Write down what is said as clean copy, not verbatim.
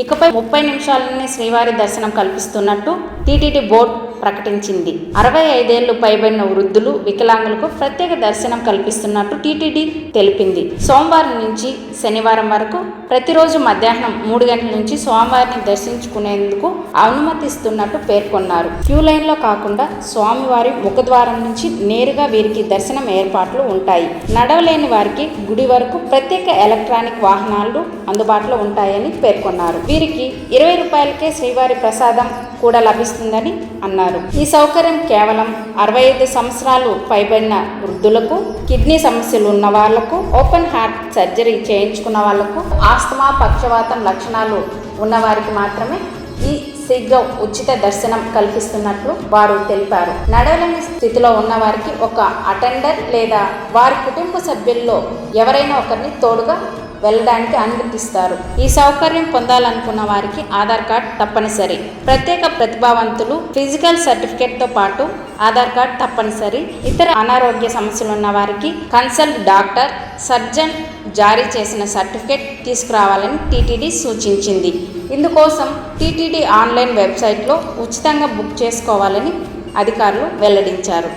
ఇకపై 30 నిమిషాల్లోనే శ్రీవారి దర్శనం కల్పిస్తున్నట్టు టీటీడీ బోర్డు ప్రకటించింది. 65 ఏళ్లు పైబడిన వృద్ధులు, వికలాంగులకు ప్రత్యేక దర్శనం కల్పిస్తున్నట్టు టీటీడీ తెలిపింది. సోమవారం నుంచి శనివారం వరకు ప్రతిరోజు మధ్యాహ్నం 3 గంటల నుంచి స్వామివారిని దర్శించుకునేందుకు అనుమతిస్తున్నట్టు పేర్కొన్నారు. క్యూ లైన్లో కాకుండా స్వామివారి ముఖద్వారం నుంచి నేరుగా వీరికి దర్శనం ఏర్పాట్లు ఉంటాయి. నడవలేని వారికి గుడి వరకు ప్రత్యేక ఎలక్ట్రానిక్ వాహనాలు అందుబాటులో ఉంటాయని పేర్కొన్నారు. వీరికి 20 రూపాయలకే శ్రీవారి ప్రసాదం కూడా లభిస్తుందని అన్నారు. ఈ సౌకర్యం కేవలం 65 సంవత్సరాలు పైబడిన వృద్ధులకు, కిడ్నీ సమస్యలు ఉన్న వాళ్లకు, ఓపెన్ హార్ట్ సర్జరీ చేయించుకున్న వాళ్లకు, ఆస్తమా, పక్షవాతం లక్షణాలు ఉన్నవారికి మాత్రమే ఈ శీఘ్ర ఉచిత దర్శనం కల్పిస్తున్నట్లు వారు తెలిపారు. నడవలేని స్థితిలో ఉన్న వారికి ఒక అటెండర్ లేదా వారి కుటుంబ సభ్యుల్లో ఎవరైనా ఒకరిని తోడుగా వెళ్ళడానికి అనుమతిస్తారు. ఈ సౌకర్యం పొందాలనుకున్న వారికి ఆధార్ కార్డ్ తప్పనిసరి. ప్రత్యేక ప్రతిభావంతులు ఫిజికల్ సర్టిఫికేట్తో పాటు ఆధార్ కార్డ్ తప్పనిసరి. ఇతర అనారోగ్య సమస్యలు ఉన్న వారికి కన్సల్ట్ డాక్టర్, సర్జన్ జారీ చేసిన సర్టిఫికేట్ తీసుకురావాలని టీటీడీ సూచించింది. ఇందుకోసం టీటీడీ ఆన్లైన్ వెబ్సైట్లో ఉచితంగా బుక్ చేసుకోవాలని అధికారులు వెల్లడించారు.